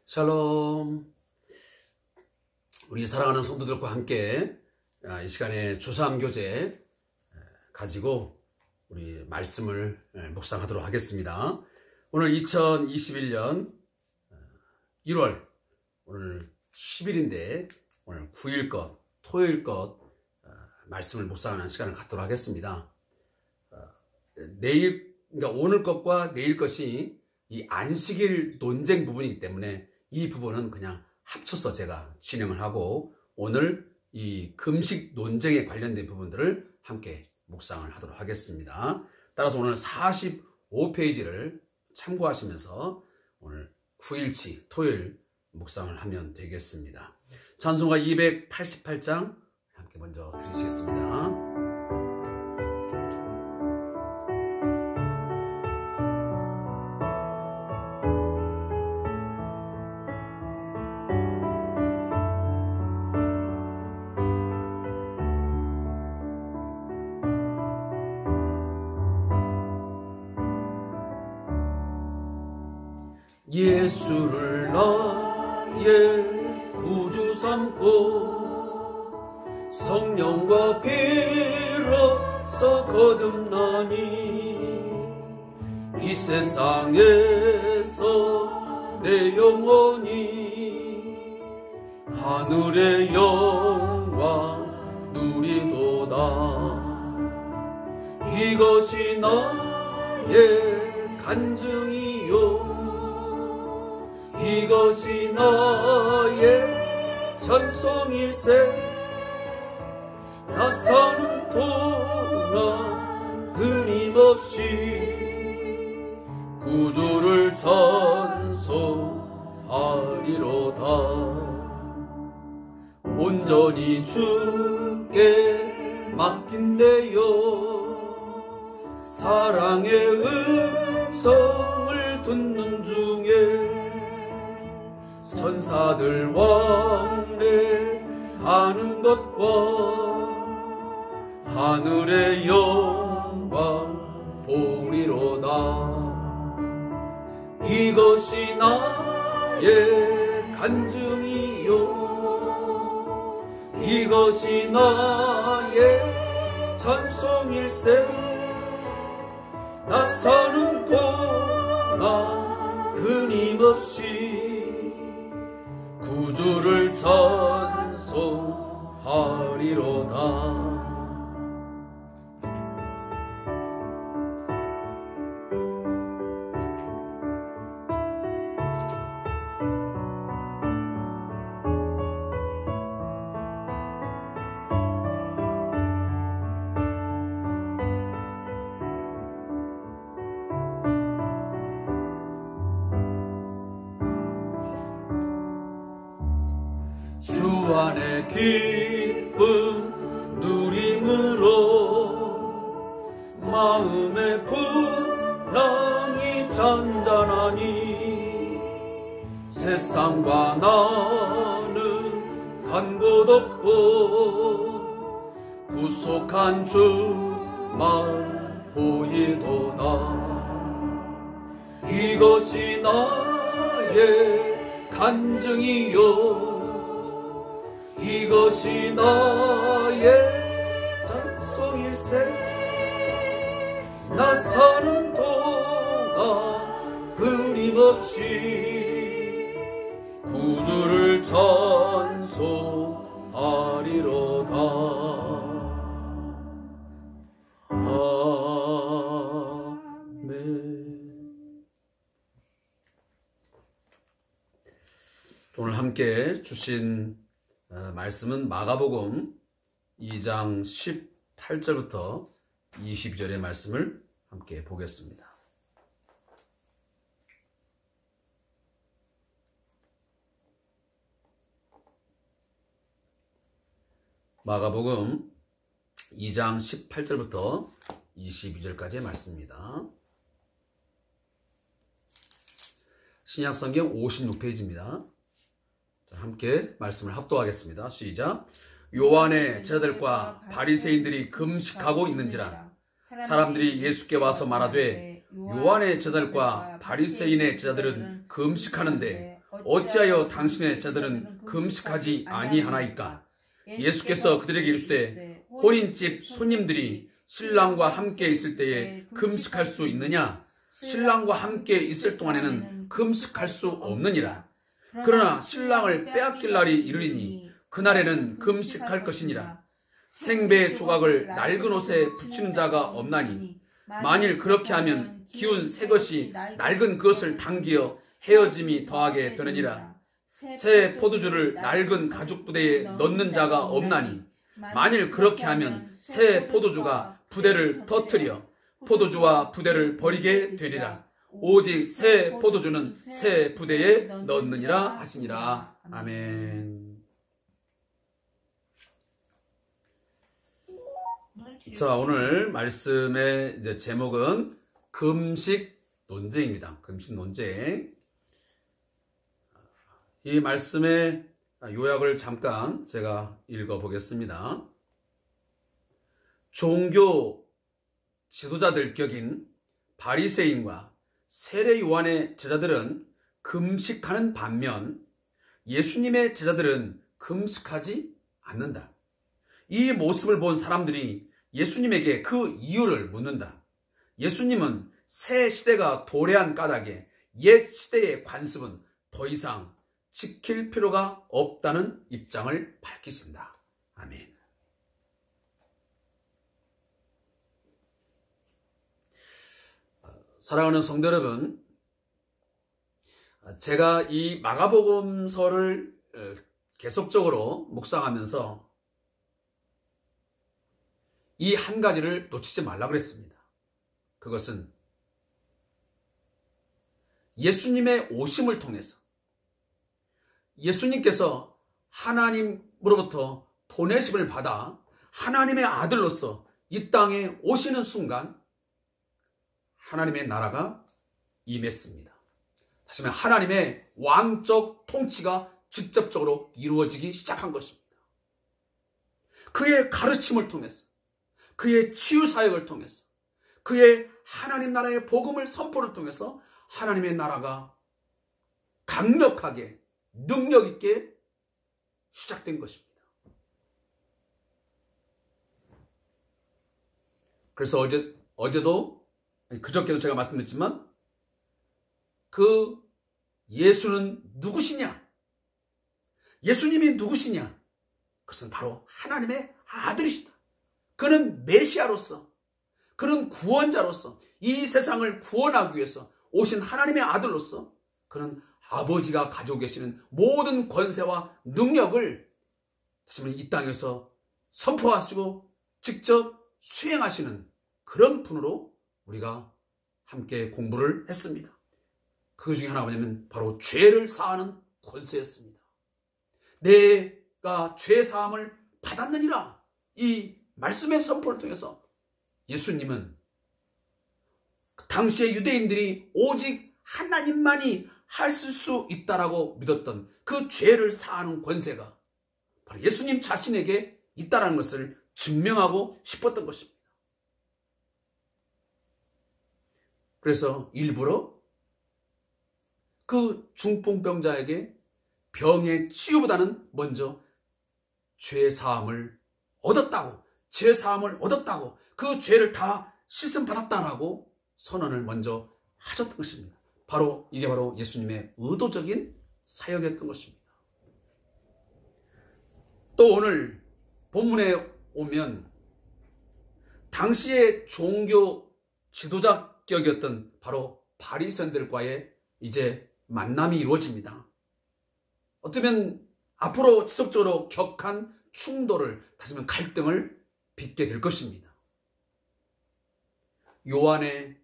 샬롬. 우리 사랑하는 성도들과 함께 이 시간에 주삼교제 가지고 우리 말씀을 묵상하도록 하겠습니다. 오늘 2021년 1월 오늘 10일인데 오늘 9일 것 토요일 것 말씀을 묵상하는 시간을 갖도록 하겠습니다. 그러니까 오늘 것과 내일 것이 이 안식일 논쟁 부분이기 때문에 이 부분은 그냥 합쳐서 제가 진행을 하고 오늘 이 금식 논쟁에 관련된 부분들을 함께 묵상을 하도록 하겠습니다. 따라서 오늘 45페이지를 참고하시면서 오늘 9일치 토요일 묵상을 하면 되겠습니다. 찬송가 288장 함께 먼저 들으시겠습니다. 예수를 나의 구주 삼고 성령과 비로소 거듭나니 이 세상에서 내 영혼이 하늘의 영광 누리도다. 이것이 나의 간증이요 이것이 나의 전성일세. 나 사는 동안 끊임없이 구주를 찬송하리로다. 온전히 주께 맡긴대요. 사랑의 음성을 듣는 중에 천사들 왕래하는 것과 하늘의 영광 보리로다. 이것이 나의 간증이요 이것이 나의 전성일세. 나 사는 동안 끊임없이 구주를 찬송하리로다. 주 안에 기쁨 누림으로 마음의 풍랑이 잔잔하니 세상과 나는 간 곳 없고 구속한 주만 보이도다. 이것이 나의 간증이요 이것이 나의 전성일세. 나 사는 동안 끊임없이 구주를 찬송하리로다. 아멘. 오늘 함께 주신 말씀은 마가복음 2장 18절부터 22절의 말씀을 함께 보겠습니다. 마가복음 2장 18절부터 22절까지의 말씀입니다. 신약성경 56페이지입니다. 자, 함께 말씀을 합독하겠습니다. 시작. 요한의 제자들과 바리새인들이 금식하고 있는지라 사람들이 예수께 와서 말하되 요한의 제자들과 바리새인의 제자들은 금식하는데 어찌하여 당신의 자들은 금식하지 아니하나이까? 예수께서 그들에게 이르시되 혼인집 손님들이 신랑과 함께 있을 때에 금식할 수 있느냐? 신랑과 함께 있을 동안에는 금식할 수 없느니라. 그러나 신랑을 빼앗길 날이 이르리니 그날에는 금식할 것이니라. 생배 조각을 낡은 옷에 붙이는 자가 없나니 만일 그렇게 하면 기운 새 것이 낡은 그것을 당기어 헤어짐이 더하게 되느니라. 새 포도주를 낡은 가죽 부대에 넣는 자가 없나니 만일 그렇게 하면 새 포도주가 부대를 터뜨려 포도주와 부대를 버리게 되리라. 오직 새 포도주는 새 부대에 넣느니라 하시니라. 아멘. 자, 오늘 말씀의 이제 제목은 금식 논쟁입니다. 금식 논쟁. 이 말씀의 요약을 잠깐 제가 읽어보겠습니다. 종교 지도자들 격인 바리새인과 세례 요한의 제자들은 금식하는 반면 예수님의 제자들은 금식하지 않는다. 이 모습을 본 사람들이 예수님에게 그 이유를 묻는다. 예수님은 새 시대가 도래한 까닭에 옛 시대의 관습은 더 이상 지킬 필요가 없다는 입장을 밝히신다. 아멘. 사랑하는 성도 여러분, 제가 이 마가복음서를 계속적으로 묵상하면서 이 한 가지를 놓치지 말라고 그랬습니다. 그것은 예수님의 오심을 통해서 예수님께서 하나님으로부터 보내심을 받아 하나님의 아들로서 이 땅에 오시는 순간 하나님의 나라가 임했습니다. 다시 말해 하나님의 왕적 통치가 직접적으로 이루어지기 시작한 것입니다. 그의 가르침을 통해서, 그의 치유사역을 통해서, 그의 하나님 나라의 복음을 선포를 통해서 하나님의 나라가 강력하게 능력 있게 시작된 것입니다. 그래서 그저께도 제가 말씀드렸지만 그 예수는 누구시냐? 예수님이 누구시냐? 그것은 바로 하나님의 아들이시다. 그는 메시아로서, 그는 구원자로서 이 세상을 구원하기 위해서 오신 하나님의 아들로서 그는 아버지가 가지고 계시는 모든 권세와 능력을 다시 말해 이 땅에서 선포하시고 직접 수행하시는 그런 분으로 우리가 함께 공부를 했습니다. 그 중에 하나가 뭐냐면 바로 죄를 사하는 권세였습니다. 내가 죄 사함을 받았느니라. 이 말씀의 선포를 통해서 예수님은 당시의 유대인들이 오직 하나님만이 하실 수 있다라고 믿었던 그 죄를 사하는 권세가 바로 예수님 자신에게 있다라는 것을 증명하고 싶었던 것입니다. 그래서 일부러 그 중풍병자에게 병의 치유보다는 먼저 죄 사함을 얻었다고, 죄 사함을 얻었다고, 그 죄를 다 씻음 받았다라고 선언을 먼저 하셨던 것입니다. 이게 바로 예수님의 의도적인 사역이었던 것입니다. 또 오늘 본문에 오면 당시의 종교 지도자격이었던 바로 바리새인들과의 이제 만남이 이루어집니다. 어쩌면 앞으로 지속적으로 격한 충돌을, 다시 말하면 갈등을 빚게 될 것입니다. 요한의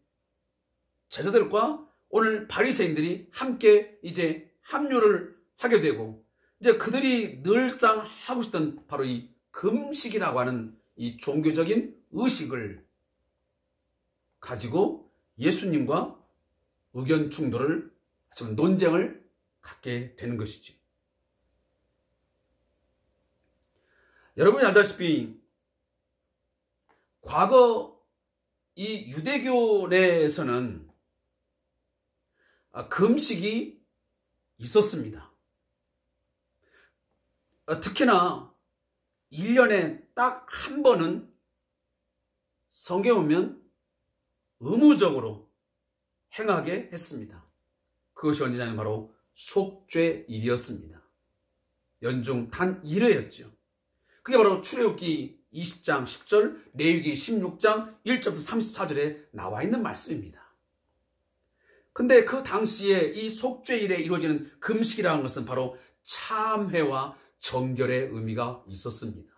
제자들과 오늘 바리새인들이 함께 이제 합류를 하게 되고, 이제 그들이 늘상 하고 있던 바로 이 금식이라고 하는 이 종교적인 의식을 가지고 예수님과 의견 충돌을, 하지만 논쟁을 갖게 되는 것이지. 여러분이 알다시피 과거 이 유대교 내에서는 금식이 있었습니다. 특히나 1년에 딱 한 번은 성경에 보면 의무적으로 행하게 했습니다. 그것이 언제냐면 바로 속죄일이었습니다. 연중 단 1회였죠. 그게 바로 출애굽기 20장 10절, 레위기 16장 1절부터 34절에 나와 있는 말씀입니다. 근데 그 당시에 이 속죄일에 이루어지는 금식이라는 것은 바로 참회와 정결의 의미가 있었습니다.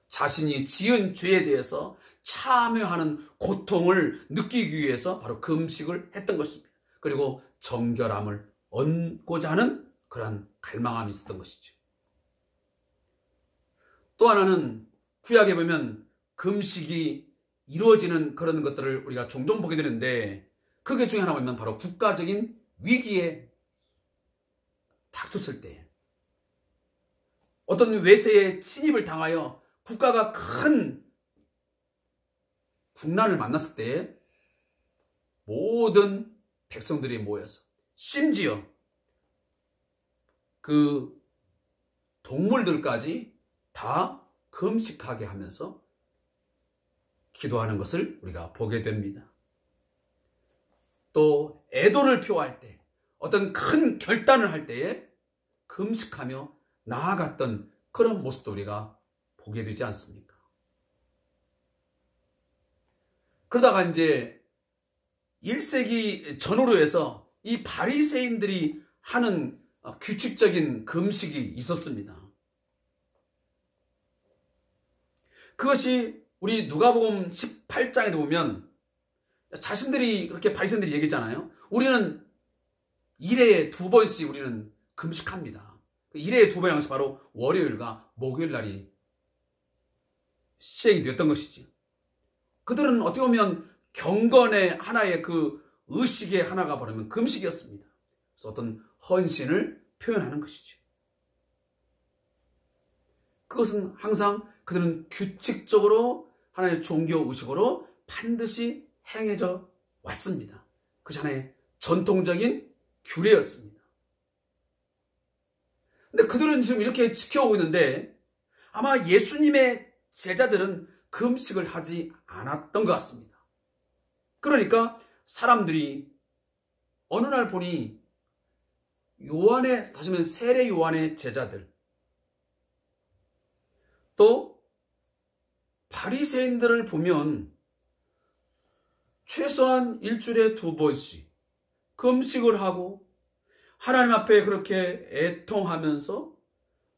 자신이 지은 죄에 대해서 참회하는 고통을 느끼기 위해서 바로 금식을 했던 것입니다. 그리고 정결함을 얻고자 하는 그러한 갈망함이 있었던 것이죠. 또 하나는 구약에 보면 금식이 이루어지는 그런 것들을 우리가 종종 보게 되는데, 그게 중에 하나 보면 바로 국가적인 위기에 닥쳤을 때, 어떤 외세의 침입을 당하여 국가가 큰 국난을 만났을 때 모든 백성들이 모여서, 심지어 그 동물들까지 다 금식하게 하면서 기도하는 것을 우리가 보게 됩니다. 또 애도를 표할 때, 어떤 큰 결단을 할 때에 금식하며 나아갔던 그런 모습도 우리가 보게 되지 않습니까? 그러다가 이제 1세기 전후로 해서 이 바리새인들이 하는 규칙적인 금식이 있었습니다. 그것이 우리 누가복음 18장에도 보면 자신들이 그렇게 바리새인들이 얘기했잖아요. 우리는 1회에 2번씩 우리는 금식합니다. 1회에 2번 양식 바로 월요일과 목요일 날이 시행이 되었던 것이지. 그들은 어떻게 보면 경건의 하나의 그 의식의 하나가 바로 금식이었습니다. 그래서 어떤 헌신을 표현하는 것이죠. 그것은 항상 그들은 규칙적으로 하나의 종교 의식으로 반드시 행해져 왔습니다. 그것이 하나의 전통적인 규례였습니다. 근데 그들은 지금 이렇게 지켜오고 있는데 아마 예수님의 제자들은 금식을 하지 않았던 것 같습니다. 그러니까 사람들이 어느 날 보니 요한의, 다시 말하면 세례 요한의 제자들, 또 바리새인들을 보면 최소한 일주일에 2번씩 금식을 하고 하나님 앞에 그렇게 애통하면서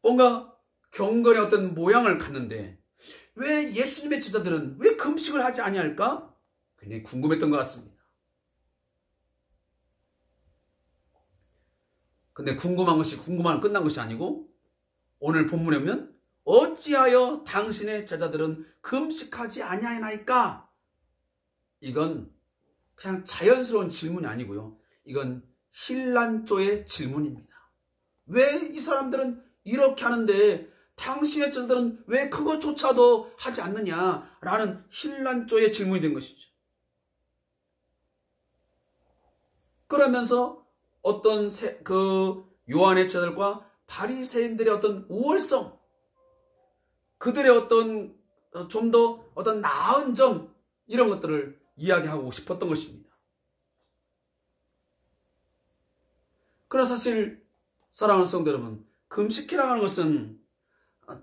뭔가 경건의 어떤 모양을 갖는데 왜 예수님의 제자들은 왜 금식을 하지 아니할까? 굉장히 궁금했던 것 같습니다. 근데 궁금한 것이 끝난 것이 아니고 오늘 본문에 보면 어찌하여 당신의 제자들은 금식하지 아니하나이까? 이건 그냥 자연스러운 질문이 아니고요. 이건 힐란조의 질문입니다. 왜 이 사람들은 이렇게 하는데 당신의 제자들은 왜 그것조차도 하지 않느냐라는 힐란조의 질문이 된 것이죠. 그러면서 어떤 그 요한의 제자들과 바리새인들의 어떤 우월성, 그들의 어떤 좀 더 어떤 나은 점, 이런 것들을 이야기하고 싶었던 것입니다. 그러나 사실 사랑하는 성도 여러분, 금식이라고 하는 것은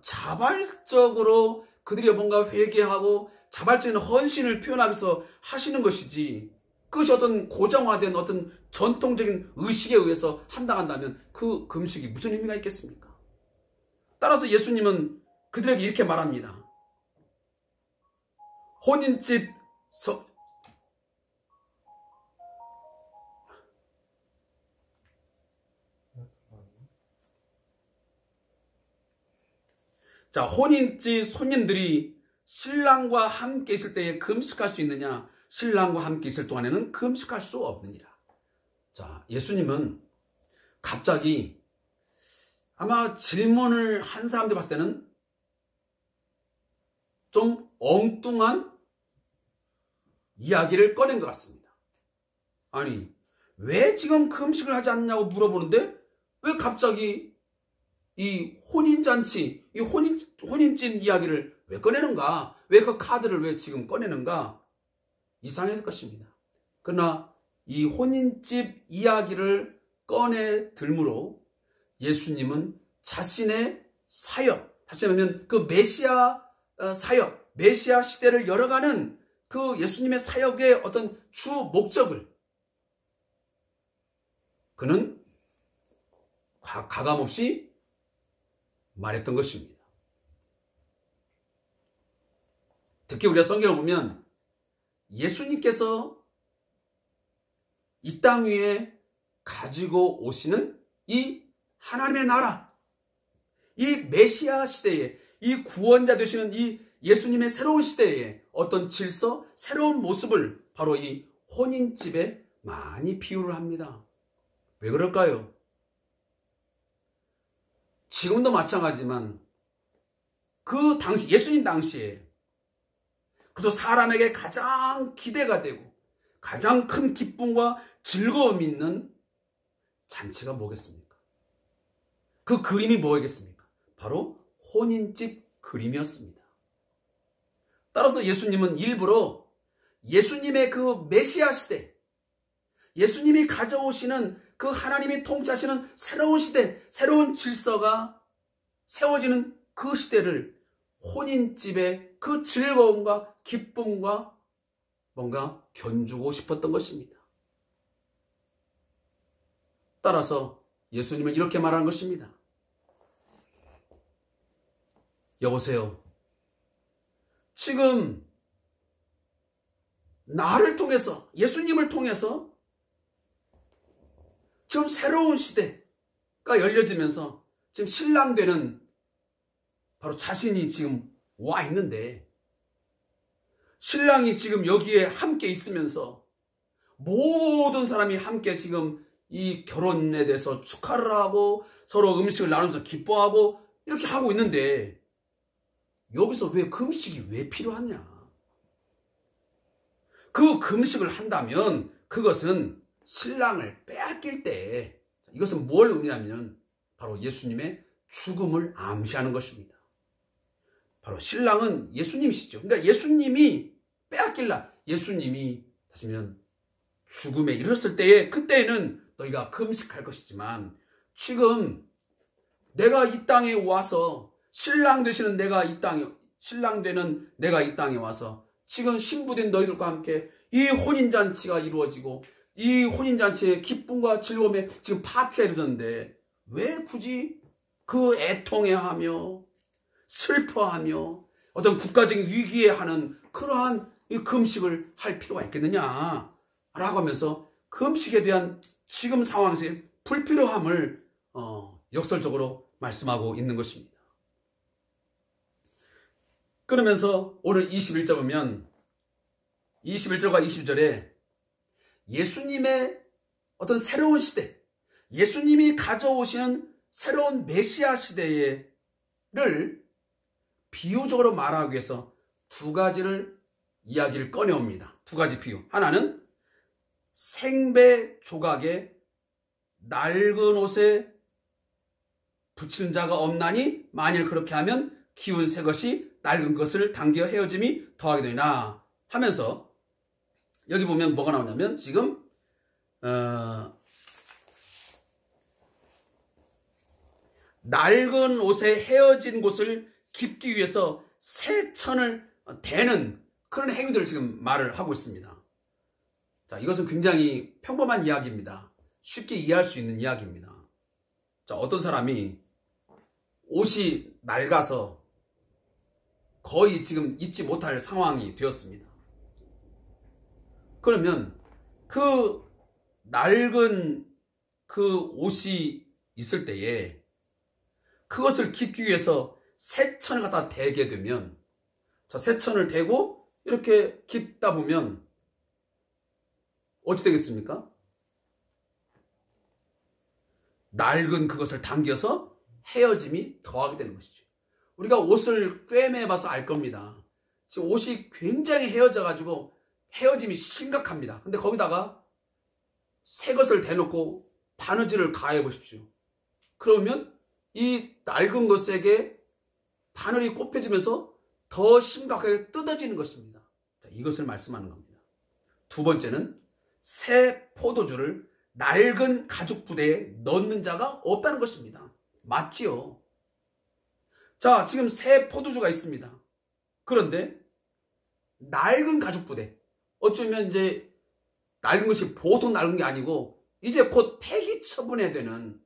자발적으로 그들이 뭔가 회개하고 자발적인 헌신을 표현하기 위해서 하시는 것이지, 그것이 어떤 고정화된 어떤 전통적인 의식에 의해서 한다면 그 금식이 무슨 의미가 있겠습니까? 따라서 예수님은 그들에게 이렇게 말합니다. 혼인집 손님들이 신랑과 함께 있을 때에 금식할 수 있느냐, 신랑과 함께 있을 동안에는 금식할 수 없느니라. 자, 예수님은 갑자기 아마 질문을 한 사람들 봤을 때는 좀 엉뚱한 이야기를 꺼낸 것 같습니다. 아니, 왜 지금 금식을 하지 않냐고 물어보는데 왜 갑자기 이 혼인잔치, 이 혼인집 이야기를 왜 꺼내는가? 왜 그 카드를 왜 지금 꺼내는가? 이상했을 것입니다. 그러나 이 혼인집 이야기를 꺼내 들므로 예수님은 자신의 사역, 다시 말하면 그 메시아 사역, 메시아 시대를 열어가는 그 예수님의 사역의 어떤 주 목적을 그는 가감없이 말했던 것입니다. 특히 우리가 성경을 보면 예수님께서 이 땅 위에 가지고 오시는 이 하나님의 나라, 이 메시아 시대에, 이 구원자 되시는 이 예수님의 새로운 시대에 어떤 질서, 새로운 모습을 바로 이 혼인집에 많이 비유를 합니다. 왜 그럴까요? 지금도 마찬가지지만 그 당시, 예수님 당시에 그도 사람에게 가장 기대가 되고 가장 큰 기쁨과 즐거움이 있는 잔치가 뭐겠습니까? 그 그림이 뭐겠습니까? 바로 혼인집 그림이었습니다. 따라서 예수님은 일부러 예수님의 그 메시아 시대, 예수님이 가져오시는 그 하나님이 통치하시는 새로운 시대, 새로운 질서가 세워지는 그 시대를 혼인집의 그 즐거움과 기쁨과 뭔가 견주고 싶었던 것입니다. 따라서 예수님은 이렇게 말하는 것입니다. 여보세요. 지금 나를 통해서, 예수님을 통해서 지금 새로운 시대가 열려지면서 지금 신랑 되는 바로 자신이 지금 와 있는데 신랑이 지금 여기에 함께 있으면서 모든 사람이 함께 지금 이 결혼에 대해서 축하를 하고 서로 음식을 나누면서 기뻐하고 이렇게 하고 있는데 여기서 왜 금식이 왜 필요하냐? 그 금식을 한다면 그것은 신랑을 빼앗길 때 이것은 뭘 의미하면 바로 예수님의 죽음을 암시하는 것입니다. 바로 신랑은 예수님이시죠. 그러니까 예수님이 빼앗길라. 예수님이 다시면 죽음에 이르렀을 때에 그때에는 너희가 금식할 것이지만 지금 내가 이 땅에 와서 신랑 되시는 내가 이 땅에 신랑 되는 내가 이 땅에 와서 지금 신부된 너희들과 함께 이 혼인잔치가 이루어지고 이 혼인잔치의 기쁨과 즐거움에 지금 파티가 이루어졌는데 왜 굳이 그 애통해하며 슬퍼하며 어떤 국가적인 위기에 하는 그러한 이 금식을 할 필요가 있겠느냐 라고 하면서 금식에 대한 지금 상황에서의 불필요함을 역설적으로 말씀하고 있는 것입니다. 그러면서 오늘 21절 보면 21절과 22절에 예수님의 어떤 새로운 시대, 예수님이 가져오시는 새로운 메시아 시대를 비유적으로 말하기 위해서 두 가지를 이야기를 꺼내옵니다. 두 가지 비유. 하나는 생배 조각에 낡은 옷에 붙이는 자가 없나니 만일 그렇게 하면 기운 새 것이 낡은 것을 당겨 헤어짐이 더하게 되나 하면서 여기 보면 뭐가 나오냐면 지금 낡은 옷에 헤어진 곳을 깁기 위해서 새 천을 대는 그런 행위들을 지금 말을 하고 있습니다. 자, 이것은 굉장히 평범한 이야기입니다. 쉽게 이해할 수 있는 이야기입니다. 자, 어떤 사람이 옷이 낡아서 거의 지금 입지 못할 상황이 되었습니다. 그러면 그 낡은 그 옷이 있을 때에 그것을 깁기 위해서 새천을 갖다 대게 되면 자, 새천을 대고 이렇게 깁다 보면 어찌 되겠습니까? 낡은 그것을 당겨서 헤어짐이 더하게 되는 것이죠. 우리가 옷을 꿰매 봐서 알 겁니다. 지금 옷이 굉장히 헤어져 가지고 헤어짐이 심각합니다. 근데 거기다가 새 것을 대놓고 바느질을 가해 보십시오. 그러면 이 낡은 것에게 바늘이 꼽혀지면서 더 심각하게 뜯어지는 것입니다. 자, 이것을 말씀하는 겁니다. 두 번째는 새 포도주를 낡은 가죽 부대에 넣는 자가 없다는 것입니다. 맞지요? 자, 지금 새 포도주가 있습니다. 그런데 낡은 가죽 부대, 어쩌면 이제 낡은 것이 보통 낡은 게 아니고 이제 곧 폐기 처분해야 되는,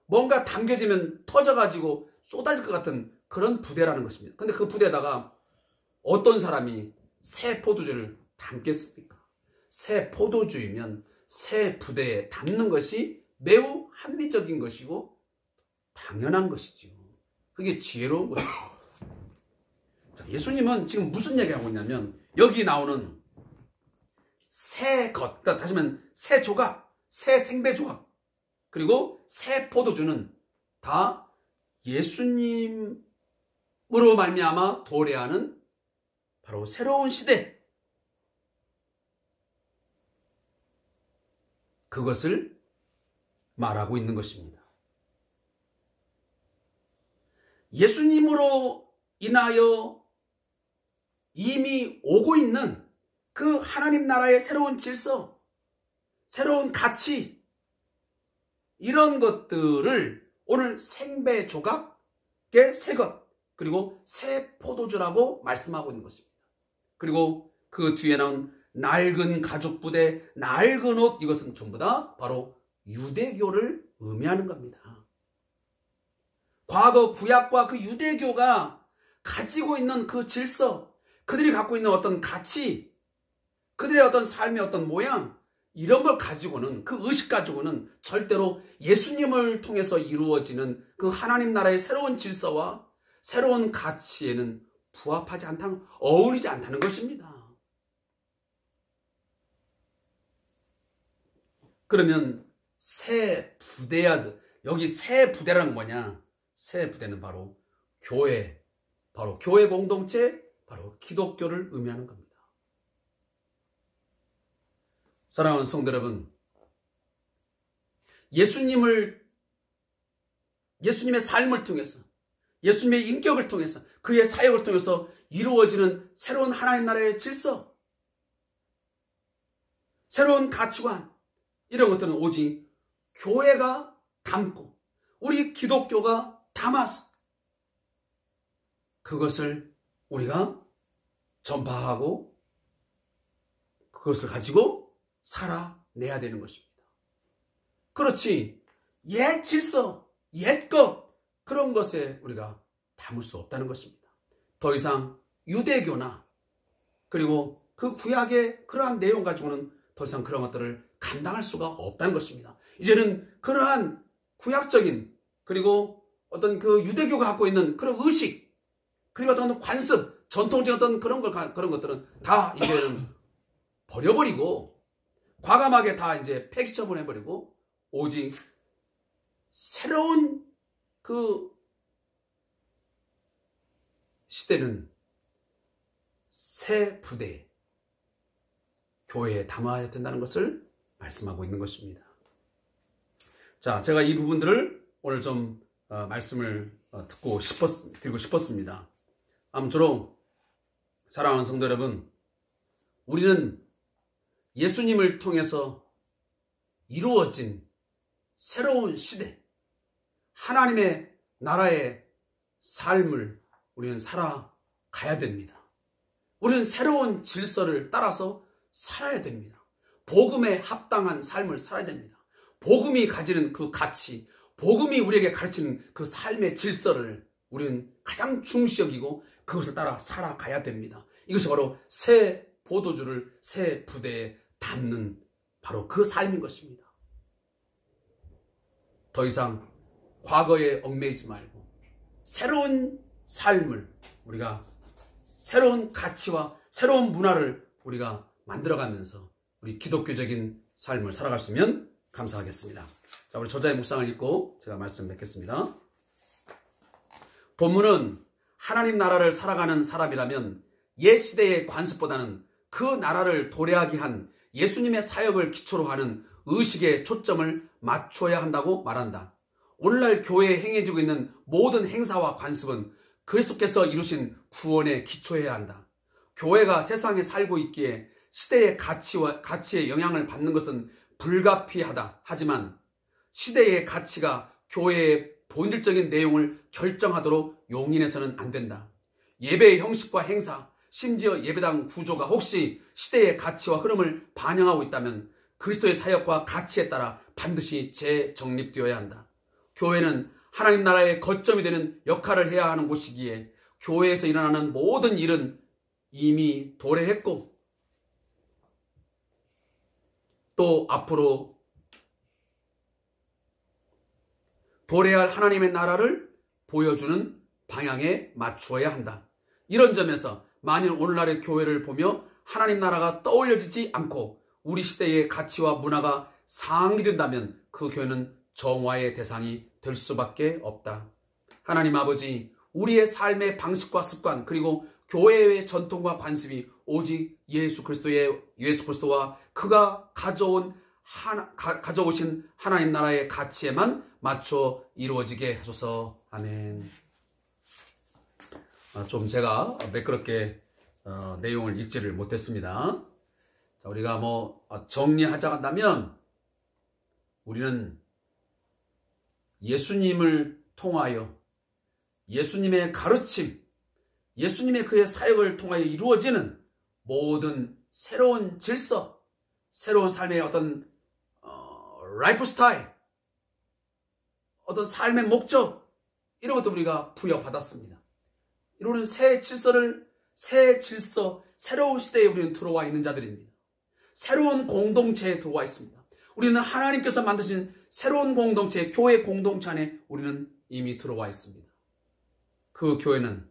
뭔가 담겨지면 터져가지고 쏟아질 것 같은 그런 부대라는 것입니다. 근데 그 부대에다가 어떤 사람이 새 포도주를 담겠습니까? 새 포도주이면 새 부대에 담는 것이 매우 합리적인 것이고 당연한 것이지요. 그게 지혜로운 것이죠. 자, 예수님은 지금 무슨 얘기하고 있냐면, 여기 나오는 새 것, 그러니까 다시 말하면 새 조각, 새 생배 조각, 그리고 새 포도주는 다 예수님으로 말미암아 도래하는 바로 새로운 시대, 그것을 말하고 있는 것입니다. 예수님으로 인하여 이미 오고 있는 그 하나님 나라의 새로운 질서, 새로운 가치, 이런 것들을 오늘 생배 조각의 새 것, 그리고 새 포도주라고 말씀하고 있는 것입니다. 그리고 그 뒤에 나온 낡은 가죽 부대, 낡은 옷, 이것은 전부 다 바로 유대교를 의미하는 겁니다. 과거 구약과 그 유대교가 가지고 있는 그 질서, 그들이 갖고 있는 어떤 가치, 그들의 어떤 삶의 어떤 모양, 이런 걸 가지고는, 그 의식 가지고는 절대로 예수님을 통해서 이루어지는 그 하나님 나라의 새로운 질서와 새로운 가치에는 부합하지 않다는, 어울리지 않다는 것입니다. 그러면 새 부대야, 여기 새 부대라는 뭐냐? 새 부대는 바로 교회, 바로 교회 공동체, 바로 기독교를 의미하는 겁니다. 사랑하는 성도 여러분, 예수님의 삶을 통해서, 예수님의 인격을 통해서, 그의 사역을 통해서 이루어지는 새로운 하나님 나라의 질서, 새로운 가치관, 이런 것들은 오직 교회가 담고 우리 기독교가 담아서 그것을 우리가 전파하고 그것을 가지고 살아내야 되는 것입니다. 그렇지, 옛 질서, 옛 것, 그런 것에 우리가 담을 수 없다는 것입니다. 더 이상 유대교나 그리고 그 구약의 그러한 내용 가지고는 더 이상 그런 것들을 감당할 수가 없다는 것입니다. 이제는 그러한 구약적인, 그리고 어떤 그 유대교가 갖고 있는 그런 의식, 그리고 어떤 관습, 전통적인 어떤 그런 것들은 다 이제는 버려버리고 과감하게 다 이제 폐기 처분해버리고, 오직 새로운 그 시대는 새 부대, 교회에 담아야 된다는 것을 말씀하고 있는 것입니다. 자, 제가 이 부분들을 오늘 좀 말씀을 드리고 싶었습니다. 아무쪼록 사랑하는 성도 여러분, 우리는 예수님을 통해서 이루어진 새로운 시대, 하나님의 나라의 삶을 우리는 살아가야 됩니다. 우리는 새로운 질서를 따라서 살아야 됩니다. 복음에 합당한 삶을 살아야 됩니다. 복음이 가지는 그 가치, 복음이 우리에게 가르치는 그 삶의 질서를 우리는 가장 중시 여기고 그것을 따라 살아가야 됩니다. 이것이 바로 새 포도주를 새 부대에 담는 바로 그 삶인 것입니다. 더 이상 과거에 얽매이지 말고 새로운 삶을, 우리가 새로운 가치와 새로운 문화를 우리가 만들어가면서 우리 기독교적인 삶을 살아갔으면 감사하겠습니다. 자, 우리 저자의 묵상을 읽고 제가 말씀 맺겠습니다. 본문은 하나님 나라를 살아가는 사람이라면 옛 시대의 관습보다는 그 나라를 도래하게 한 예수님의 사역을 기초로 하는 의식에 초점을 맞춰야 한다고 말한다. 오늘날 교회에 행해지고 있는 모든 행사와 관습은 그리스도께서 이루신 구원에 기초해야 한다. 교회가 세상에 살고 있기에 시대의 가치에 영향을 받는 것은 불가피하다. 하지만 시대의 가치가 교회의 본질적인 내용을 결정하도록 용인해서는 안 된다. 예배의 형식과 행사, 심지어 예배당 구조가 혹시 시대의 가치와 흐름을 반영하고 있다면 그리스도의 사역과 가치에 따라 반드시 재정립되어야 한다. 교회는 하나님 나라의 거점이 되는 역할을 해야 하는 곳이기에 교회에서 일어나는 모든 일은 이미 도래했고 또 앞으로 도래할 하나님의 나라를 보여주는 방향에 맞추어야 한다. 이런 점에서 만일 오늘날의 교회를 보며 하나님 나라가 떠올려지지 않고 우리 시대의 가치와 문화가 상기된다면 그 교회는 정화의 대상이 될 수밖에 없다. 하나님 아버지, 우리의 삶의 방식과 습관 그리고 교회의 전통과 관습이 오직 예수 그리스도와 그가 가져오신 하나님 나라의 가치에만 맞춰 이루어지게 하소서. 아멘. 좀 제가 매끄럽게 내용을 읽지를 못했습니다. 자, 우리가 정리하자 한다면 우리는 예수님을 통하여 예수님의 가르침, 예수님의 그의 사역을 통하여 이루어지는 모든 새로운 질서, 새로운 삶의 어떤 라이프 스타일, 어떤 삶의 목적 이런 것도 우리가 부여받았습니다. 이러는 새 질서, 새로운 시대에 우리는 들어와 있는 자들입니다. 새로운 공동체에 들어와 있습니다. 우리는 하나님께서 만드신 새로운 공동체, 교회 공동체 안에 우리는 이미 들어와 있습니다. 그 교회는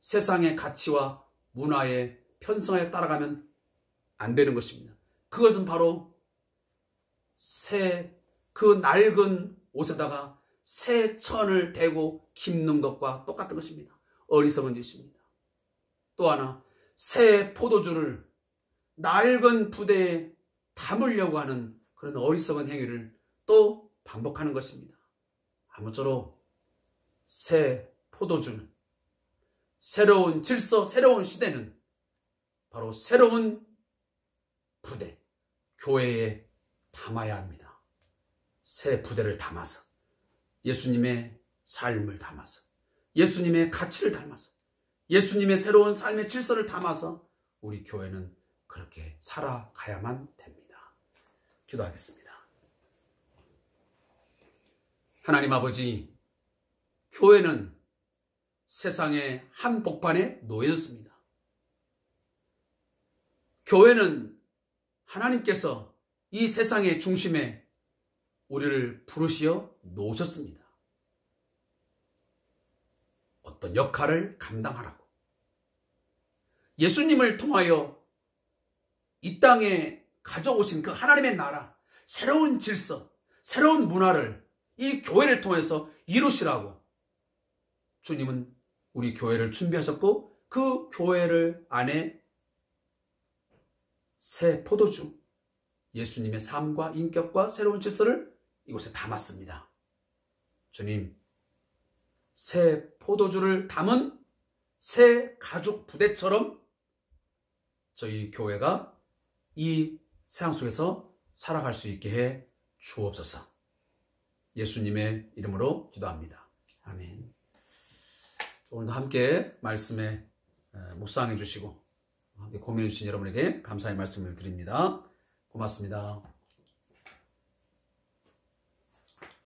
세상의 가치와 문화의 편성에 따라가면 안 되는 것입니다. 그것은 바로 그 낡은 옷에다가 새 천을 대고 깁는 것과 똑같은 것입니다. 어리석은 짓입니다. 또 하나, 새 포도주를 낡은 부대에 담으려고 하는 그런 어리석은 행위를 또 반복하는 것입니다. 아무쪼록 새 포도주는, 새로운 질서, 새로운 시대는 바로 새로운 부대, 교회에 담아야 합니다. 새 부대를 담아서 예수님의 삶을 담아서 예수님의 가치를 담아서 예수님의 새로운 삶의 질서를 담아서 우리 교회는 그렇게 살아가야만 됩니다. 기도하겠습니다. 하나님 아버지, 교회는 세상의 한복판에 놓여졌습니다. 교회는 하나님께서 이 세상의 중심에 우리를 부르시어 놓으셨습니다. 어떤 역할을 감당하라고. 예수님을 통하여 이 땅에 가져오신 그 하나님의 나라, 새로운 질서, 새로운 문화를 이 교회를 통해서 이루시라고 주님은 우리 교회를 준비하셨고 그 교회를 안에 새 포도주, 예수님의 삶과 인격과 새로운 질서를 이곳에 담았습니다. 주님, 새 포도주를 담은 새 가죽 부대처럼 저희 교회가 이 세상 속에서 살아갈 수 있게 해 주옵소서. 예수님의 이름으로 기도합니다. 아멘. 오늘도 함께 말씀에 묵상해 주시고 함께 고민해 주신 여러분에게 감사의 말씀을 드립니다. 고맙습니다.